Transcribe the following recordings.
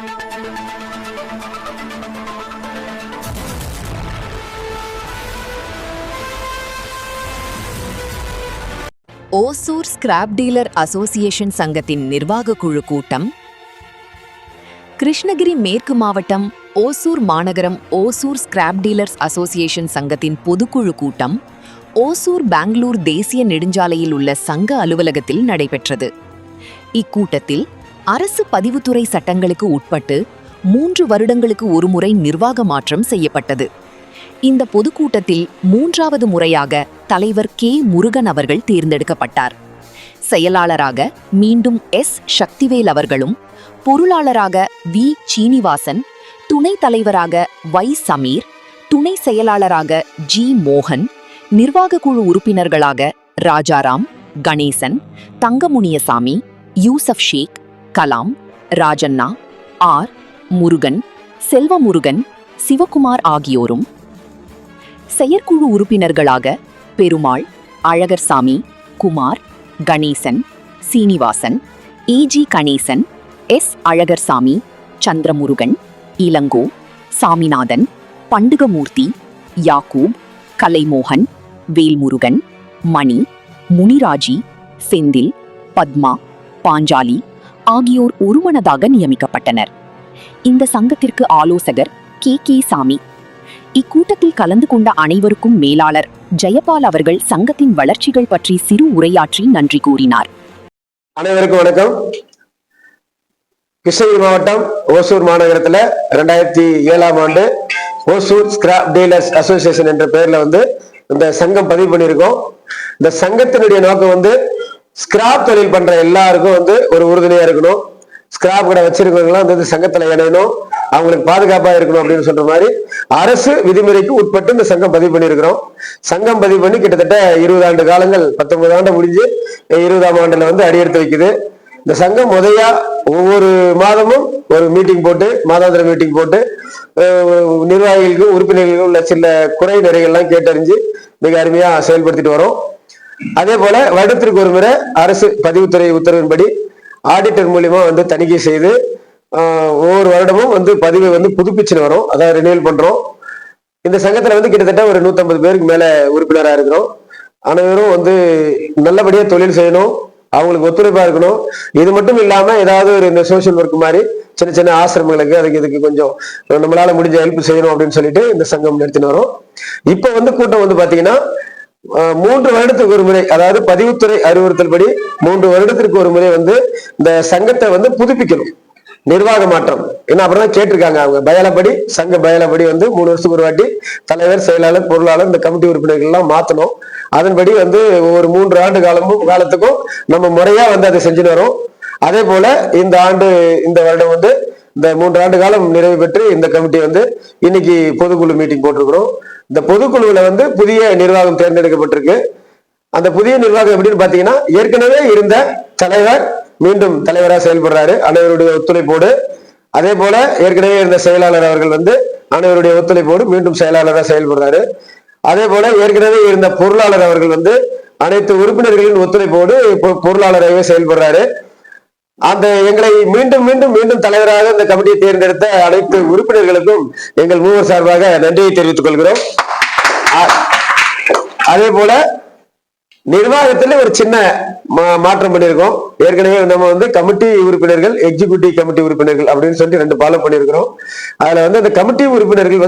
Hosur scrap dealer association சங்கத்தின் நிர்வாக குழு கூட்டம். கிருஷ்ணகிரி மேற்கு மாவட்டம் ஓசூர் மாநகரம் ஓசூர் ஸ்கிராப் டீலர்ஸ் அசோசியேஷன் சங்கத்தின் பொதுக்குழு கூட்டம் ஓசூர் பெங்களூர் தேசிய நெடுஞ்சாலையில் உள்ள சங்க அலுவலகத்தில் நடைபெற்றது. இக்கூட்டத்தில் அரசு பதிவுத்துறை சட்டங்களுக்கு உட்பட்டு 3 வருடங்களுக்கு ஒருமுறை நிர்வாக மாற்றம் செய்யப்பட்டது. இந்த பொதுக்கூட்டத்தில் 3வது முறையாக தலைவர் கே. முருகன் அவர்கள் தேர்ந்தெடுக்கப்பட்டார். செயலாளராக மீண்டும் எஸ். சக்திவேல் அவர்களும், பொருளாளராக வி. சீனிவாசன், துணைத் தலைவராக வை. சமீர், துணை செயலாளராக ஜி. மோகன், நிர்வாக குழு உறுப்பினர்களாக ராஜாராம், கணேசன், தங்கமுனியசாமி, யூசப் ஷேக், கலாம், ராஜண்ணா, ஆர். முருகன், செல்வமுருகன், சிவகுமார் ஆகியோரும், செயற்குழு உறுப்பினர்களாக பெருமாள், அழகர்சாமி, குமார், கணேசன், சீனிவாசன், ஏ.ஜி. கணேசன், எஸ். அழகர்சாமி, சந்திரமுருகன், இளங்கோ, சாமிநாதன், பண்டுகமூர்த்தி, யாக்கூப், கலைமோகன், வேல்முருகன், மணி, முனிராஜி, செந்தில், பத்மா, பாஞ்சாலி ஆகியோர் ஒருமனதாக நியமிக்கப்பட்டனர். இந்த சங்கத்திற்கு ஆலோசகர் கே. சாமி. இக்கூட்டத்தில் கலந்து கொண்ட அனைவருக்கும் மேலாளர் ஜெயபால் அவர்கள் சங்கத்தின் வளர்ச்சிகள் பற்றி சிறு உரையாற்றி நன்றி கூறினார். அனைவருக்கும் வணக்கம். கிருஷ்ணகிரி மாவட்டம் ஓசூர் மாநகரத்துல 2007ஆம் ஆண்டு ஓசூர் ஸ்கிராப் டீலர்ஸ் அசோசியேஷன் என்ற பெயர்ல இந்த சங்கம் பதிவு பண்ணியிருக்கோம். இந்த சங்கத்தினுடைய நோக்கம் ஸ்கிராப் தொழில் பண்ற எல்லாருக்கும் ஒரு உறுதுணையா இருக்கணும். ஸ்கிராப் கடை வச்சிருக்கவங்களாம் சங்கத்துல இணையணும், அவங்களுக்கு பாதுகாப்பா இருக்கணும் அப்படின்னு சொல்ற மாதிரி அரசு விதிமுறைக்கு உட்பட்டு இந்த சங்கம் பதிவு பண்ணியிருக்கிறோம். சங்கம் பதிவு பண்ணி கிட்டத்தட்ட 20 ஆண்டு காலங்கள், 19 ஆண்டு முடிஞ்சு 20ஆம் ஆண்டுல அடியெடுத்து வைக்குது. இந்த சங்கம் முதையா ஒவ்வொரு மாதமும் ஒரு மீட்டிங் போட்டு, மாதாந்திர மீட்டிங் போட்டு நிர்வாகிகளுக்கும் உறுப்பினர்களுக்கும் உள்ள சில குறை நிறைகள்லாம் கேட்டறிஞ்சு மிக அருமையா செயல்படுத்திட்டு வரோம். அதே போல வருடத்திற்கு ஒரு முறை அரசு பதிவுத்துறை உத்தரவின்படி ஆடிட்டர் மூலியமா தணிக்கை செய்து ஒவ்வொரு வருடமும் பதிவை புதுப்பிச்சுன்னு வரோம், அதாவது ரினியூவல் பண்றோம். இந்த சங்கத்துல கிட்டத்தட்ட ஒரு 150 பேருக்கு மேல உறுப்பினராக இருக்கிறோம். அனைவரும் நல்லபடியா தொழில் செய்யணும், அவங்களுக்கு ஒத்துழைப்பா இருக்கணும். இது மட்டும் இல்லாம ஏதாவது ஒரு இந்த சோசியல் ஒர்க் மாதிரி சின்ன சின்ன ஆசிரமங்களுக்கு இதுக்கு கொஞ்சம் நம்மளால முடிஞ்ச ஹெல்ப் செய்யணும் அப்படின்னு சொல்லிட்டு இந்த சங்கம் நடத்தின்னு வரோம். இப்ப கூட்டம் பாத்தீங்கன்னா 3 வருடத்துக்கு ஒரு முறை, அதாவது பதிவுத்துறை அறிவுறுத்தல் படி 3 வருடத்திற்கு ஒரு முறை இந்த சங்கத்தை புதுப்பிக்கணும், நிர்வாக மாற்றம். ஏன்னா அப்படிதான் கேட்டிருக்காங்க அவங்க பயலப்படி, சங்க பயலப்படி 3 வருஷத்துக்கு ஒரு வாட்டி தலைவர், செயலாளர், பொருளாளர், இந்த கமிட்டி உறுப்பினர்கள் எல்லாம் மாத்தணும். அதன்படி ஒவ்வொரு 3 ஆண்டு காலத்துக்கும் நம்ம முறையா அதை செஞ்சுட்டு வரோம். அதே போல இந்த வருடம் இந்த 3 ஆண்டு காலம் நிறைவு பெற்று இந்த கமிட்டி இன்னைக்கு பொதுக்குழு மீட்டிங் போட்டிருக்கிறோம். இந்த பொதுக்குழுவுல புதிய நிர்வாகம் தேர்ந்தெடுக்கப்பட்டிருக்கு. அந்த புதிய நிர்வாகம் எப்படின்னு பாத்தீங்கன்னா, ஏற்கனவே இருந்த தலைவர் மீண்டும் தலைவராக செயல்படுறாரு அனைவருடைய ஒத்துழைப்போடு. அதே போல ஏற்கனவே இருந்த செயலாளர் அவர்கள் அனைவருடைய ஒத்துழைப்போடு மீண்டும் செயலாளராக செயல்படுறாரு. அதே போல ஏற்கனவே இருந்த பொருளாளர் அவர்கள் அனைத்து உறுப்பினர்களின் ஒத்துழைப்போடு பொருளாளராகவே செயல்படுறாரு. எங்களை மீண்டும் மீண்டும் மீண்டும் தலைவராக இந்த கமிட்டியை தேர்ந்தெடுத்த அனைத்து உறுப்பினர்களுக்கும் எங்கள் மூவர் சார்பாக நன்றியை தெரிவித்துக் கொள்கிறோம். அதே போல நிர்வாகத்துல ஒரு சின்ன மாற்றம் பண்ணியிருக்கோம். ஏற்கனவே நம்ம கமிட்டி உறுப்பினர்கள், எக்ஸிகியூட்டிவ் கமிட்டி உறுப்பினர்கள் அப்படின்னு சொல்லி 2 ஃபாலோ பண்ணியிருக்கிறோம். அதுல அந்த கமிட்டி உறுப்பினர்கள்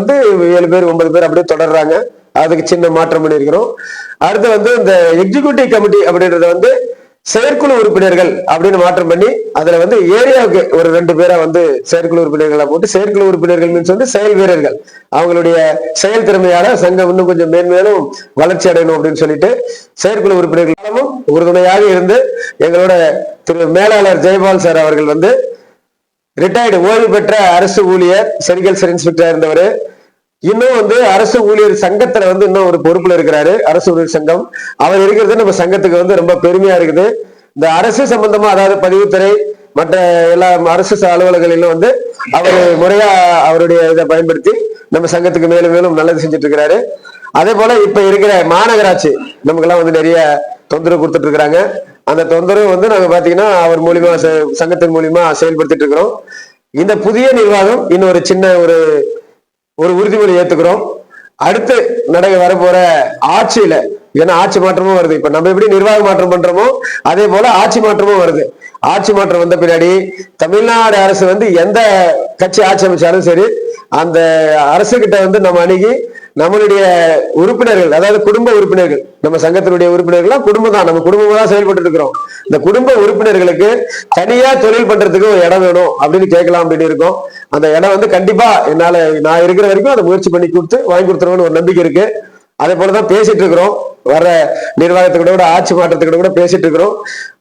7 பேர் 9 பேர் அப்படியே தொடர்றாங்க. அதுக்கு சின்ன மாற்றம் பண்ணியிருக்கிறோம். அடுத்து இந்த எக்ஸிகியூட்டிவ் கமிட்டி அப்படின்றத செயற்குழு உறுப்பினர்கள் அப்படின்னு மாற்றம் பண்ணி அதுல ஏரியாவுக்கு ஒரு 2 பேரா செயற்குழு உறுப்பினர்களா போட்டு, செயற்குழு உறுப்பினர்கள் மீன்ஸ் செயல் வீரர்கள், அவங்களுடைய செயல் திறமையால சங்கம் இன்னும் கொஞ்சம் மேன்மேலும் வளர்ச்சி அடையணும் அப்படின்னு சொல்லிட்டு செயற்குழு உறுப்பினர்களும் உறுதுணையாக இருந்து எங்களோட திரு மேலாளர் ஜெயபால் சார் அவர்கள் ரிட்டையர்டு ஓய்வு பெற்ற அரசு ஊழியர், செரிகல்ச்சர் இன்ஸ்பெக்டரா இருந்தவர். இன்னும் அரசு ஊழியர் சங்கத்துல இன்னும் ஒரு பொறுப்புல இருக்கிறாரு, அரசு ஊழியர் சங்கம். அவர் இருக்கிறது நம்ம சங்கத்துக்கு ரொம்ப பெருமையா இருக்குது. இந்த அரசு சம்பந்தமா, அதாவது பதிவுத்துறை மற்ற எல்லா அரசு அலுவலகங்களிலும் அவர் முறையா அவருடைய இதை பயன்படுத்தி நம்ம சங்கத்துக்கு மேலும் மேலும் நல்லது செஞ்சுட்டு இருக்கிறாரு. அதே போல இப்ப இருக்கிற மாநகராட்சி நமக்கெல்லாம் நிறைய தொந்தரவு கொடுத்துட்டு இருக்கிறாங்க. அந்த தொந்தரவு நாங்க பாத்தீங்கன்னா அவர் மூலியமா, சங்கத்தின் மூலியமா செயல்படுத்திட்டு இருக்கிறோம். இந்த புதிய நிர்வாகம் இன்னொரு சின்ன ஒரு உறுதிமொழி ஏத்துக்கிறோம். அடுத்து வரப்போற ஆட்சியில, ஏன்னா ஆட்சி மாற்றமும் வருது. இப்ப நம்ம எப்படி நிர்வாக மாற்றம் பண்றோமோ அதே போல ஆட்சி மாற்றமும் வருது. ஆட்சி மாற்றம் வந்த பின்னாடி தமிழ்நாடு அரசு எந்த கட்சி ஆட்சி அமைச்சாலும் சரி, அந்த அரசு கிட்ட நம்ம அணுகி நம்மளுடைய உறுப்பினர்கள், அதாவது குடும்ப உறுப்பினர்கள், நம்ம சங்கத்தினுடைய உறுப்பினர்கள் குடும்பம் தான், நம்ம குடும்பமா தான் செயல்பட்டு இருக்கிறோம். இந்த குடும்ப உறுப்பினர்களுக்கு தனியா தொழில் பண்றதுக்கு ஒரு இடம் வேணும் அப்படின்னு கேட்கலாம் அப்படின்னு இருக்கோம். அந்த இடம் கண்டிப்பா என்னால நான் இருக்கிற வரைக்கும் அதை முயற்சி பண்ணி கொடுத்து வாங்கி கொடுத்துருவோம்னு ஒரு நம்பிக்கை இருக்கு. அதே போலதான் பேசிட்டு இருக்கிறோம். வர நிர்வாகத்துக்கிட்ட கூட ஆட்சி மாற்றத்துக்கிட்ட கூட பேசிட்டு இருக்கிறோம்.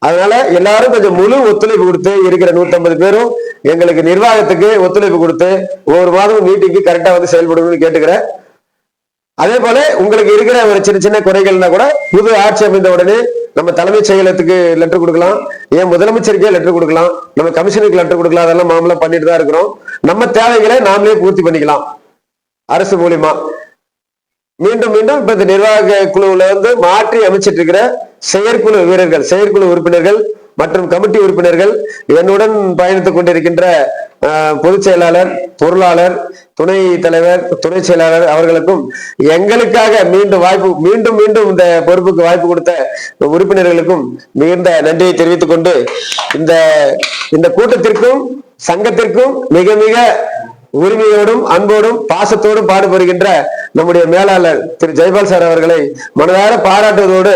அதனால எல்லாரும் கொஞ்சம் முழு ஒத்துழைப்பு கொடுத்து, இருக்கிற 150 பேரும் எங்களுக்கு நிர்வாகத்துக்கு ஒத்துழைப்பு கொடுத்து ஒவ்வொரு மாதமும் மீட்டிங்கு கரெக்டா செயல்படணும்னு கேட்டுக்கிறேன். அதே போல உங்களுக்கு இருக்கிற ஒரு சின்ன சின்ன குறைகள்னா கூட புது ஆட்சி அமைந்த உடனே நம்ம தலைமைச் செயலகத்துக்கு லெட்டர் கொடுக்கலாம், ஏன் முதலமைச்சருக்கே லெட்டர் கொடுக்கலாம், நம்ம கமிஷனருக்கு லெட்டர் கொடுக்கலாம். அதெல்லாம் மாமூலா பண்ணிட்டு தான் இருக்கிறோம். நம்ம தேவைகளை நாமளே பூர்த்தி பண்ணிக்கலாம் அரசு மூலியமா. மீண்டும் மீண்டும் இப்ப இந்த நிர்வாக குழுவுல மாற்றி அமைச்சிட்டு இருக்கிற செயற்குழு வீரர்கள், செயற்குழு உறுப்பினர்கள் மற்றும் கமிட்டி உறுப்பினர்கள், என்னுடன் பயணித்துக் கொண்டிருக்கின்ற பொதுச் செயலாளர், பொருளாளர், துணை தலைவர், துணை செயலாளர் அவர்களுக்கும் எங்களுக்காக மீண்டும் மீண்டும் இந்த பொறுப்புக்கு வாய்ப்பு கொடுத்த உறுப்பினர்களுக்கும் மிகுந்த நன்றியை தெரிவித்துக் கொண்டு இந்த கூட்டத்திற்கும் சங்கத்திற்கும் மிக மிக உரிமையோடும் அன்போடும் பாசத்தோடும் பாடுபடுகின்ற நம்முடைய மேலாளர் திரு ஜெயபால் சார் அவர்களை மனதார பாராட்டுவதோடு,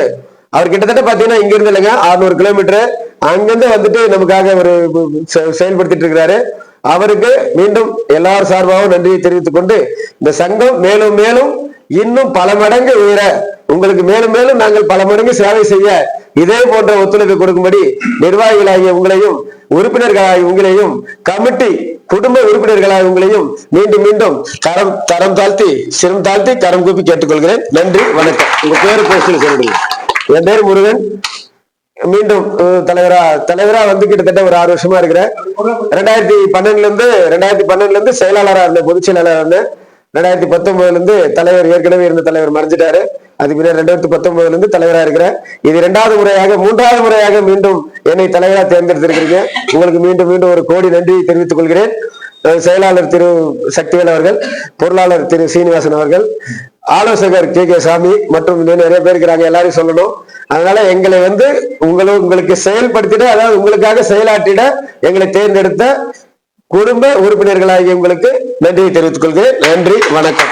அவர் கிட்டத்தட்ட பாத்தீங்கன்னா இங்க இருந்து இல்லைங்க 600 கிலோமீட்டர் அங்கிருந்து நமக்காக ஒரு செயல்படுத்திட்டு இருக்கிறாரு. அவருக்கு மீண்டும் எல்லார் சார்பாகவும் நன்றியை தெரிவித்துக் கொண்டு, இந்த சங்கம் மேலும் மேலும் இன்னும் பல மடங்கு உயர, உங்களுக்கு மேலும் மேலும் நாங்கள் பல மடங்கு சேவை செய்ய இதே போன்ற ஒத்துழைப்பு கொடுக்கும்படி நிர்வாகிகளாகிய உங்களையும், உறுப்பினர்களாகிய உங்களையும், கமிட்டி குடும்ப உறுப்பினர்களாக உங்களையும் மீண்டும் மீண்டும் தரம் தாழ்த்தி சிரம் தாழ்த்தி கரம் கூப்பி கேட்டுக்கொள்கிறேன். நன்றி, வணக்கம். உங்க பேரு பேசல சொல்லுங்க. என் பேர் முருகன். மீண்டும் தலைவரா கிட்டத்தட்ட ஒரு 6 வருஷமா இருக்கிறேன். 2012 இருந்து செயலாளரா இருந்தேன், பொதுச் செயலாளரா இருந்தேன். 2019 தலைவர், ஏற்கனவே இருந்த தலைவர் மறைஞ்சிட்டாரு. அதுக்கு பின்னாடி 2019 தலைவரா இருக்கிறேன். இது 3வது முறையாக மீண்டும் என்னை தலைவரா தேர்ந்தெடுத்திருக்கிறீங்க. உங்களுக்கு மீண்டும் மீண்டும் ஒரு கோடி நன்றி தெரிவித்துக் கொள்கிறேன். செயலாளர் திரு சக்திவேல் அவர்கள், பொருளாளர் திரு சீனிவாசன் அவர்கள், ஆலோசகர் கே சாமி மற்றும் நிறைய பேர் இருக்கிறாங்க, எல்லாரையும் சொல்லணும். அதனால எங்களை உங்களுக்கு செயல்படுத்திட, அதாவது உங்களுக்காக செயலாற்றிட எங்களை தேர்ந்தெடுத்த குடும்ப உறுப்பினர்களாகிய உங்களுக்கு நன்றியை தெரிவித்துக் கொள்கிறேன். நன்றி, வணக்கம்.